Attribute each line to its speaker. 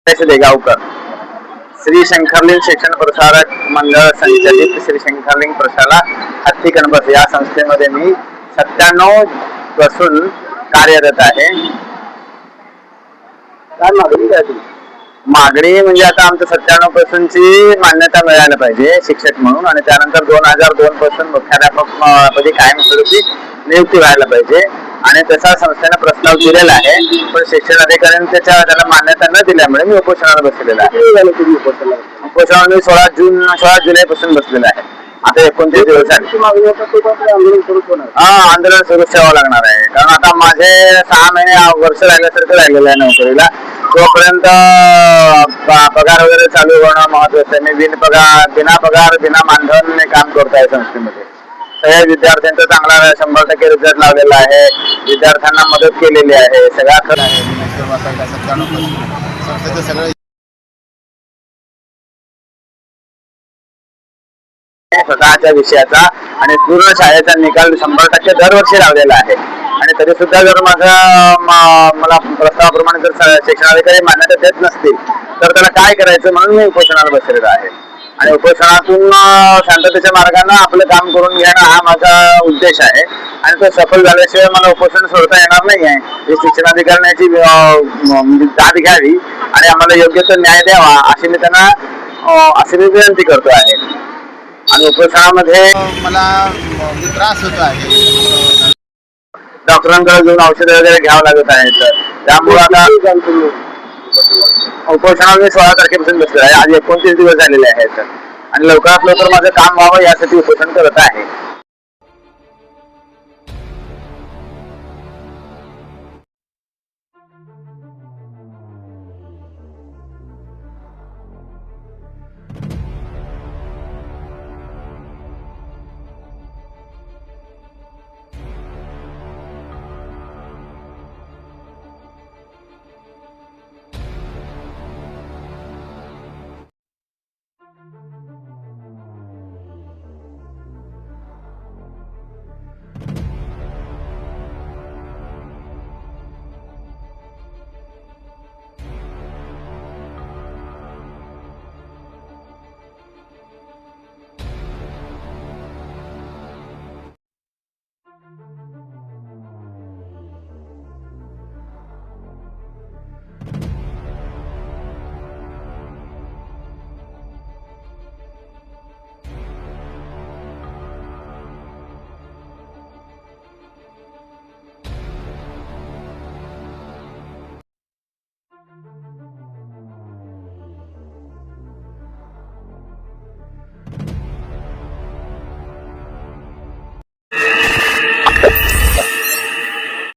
Speaker 1: देगावकर, श्री शंकरलिंग शिक्षण प्रसारक मंडळ संचालित श्री शंकरलिंग प्रशाला हत्ती कॅम्पस या संस्थेमध्ये मी 97 पासून कार्यरत आहे. काय मागणी आहे? मागणी म्हणजे आता आमचं 97 पासूनची मान्यता मिळायला पाहिजे शिक्षक म्हणून, आणि त्यानंतर 2002 पासून मुख्याध्यापक पदी कायमस्वरूपी नियुक्ती व्हायला पाहिजे. आणि तसा संस्थेने प्रस्ताव दिलेला आहे, पण शिक्षण अधिकाऱ्यांनी त्याला मान्यता न दिल्यामुळे मी उपोषणाला बसलेला आहे. उपोषणाला मी 16 जुलै पासून बसलेला आहे. आता 29 दिवस झाले. आंदोलन सुरू ठेवावं लागणार आहे, कारण आता माझे 6 महिने वर्ष राहिल्यासारखं राहिलेलं आहे नोकरीला. तोपर्यंत पगार वगैरे चालू होणं महत्वाचं आहे. मी बिना पगार बिना मानधन मी काम करतो आहे संस्थेमध्ये. सगळ्या विद्यार्थ्यांचा चांगला 100% रिझल्ट लावलेला आहे. विद्यार्थ्यांना मदत केलेली आहे. सगळा खरं आहे. स्वतःच्या विषयाचा आणि पूर्ण शाळेचा निकाल 100% दरवर्षी लावलेला आहे. आणि तरी सुद्धा जर मला प्रस्तावाप्रमाणे जर शिक्षणाधिकारी मान्यता देत नसतील तर त्याला काय करायचं म्हणून मी उपोषणाला बसलेला आहे. आणि उपोषणातून शांततेच्या मार्गाने आपलं काम करून घेणं हा माझा उद्देश आहे. आणि तो सफल झाल्याशिवाय मला उपोषण सोडता येणार नाही आहे. हे शिक्षणाधिकाऱ्यांची दाद घ्यावी आणि आम्हाला योग्य तो न्याय द्यावा अशी मी विनंती करतो आहे. आणि उपोषणामध्ये मला त्रास होतो आहे. डॉक्टरांकडे जाऊन औषधं वगैरे घ्यावं लागत आहेत. त्यामुळे आता उपोषणाला मी 16 तारखेपासून बसलेला आहे. आज 29 दिवस झालेले आहेत आणि लवकरात लवकर माझं काम व्हावं यासाठी उपोषण करत आहे.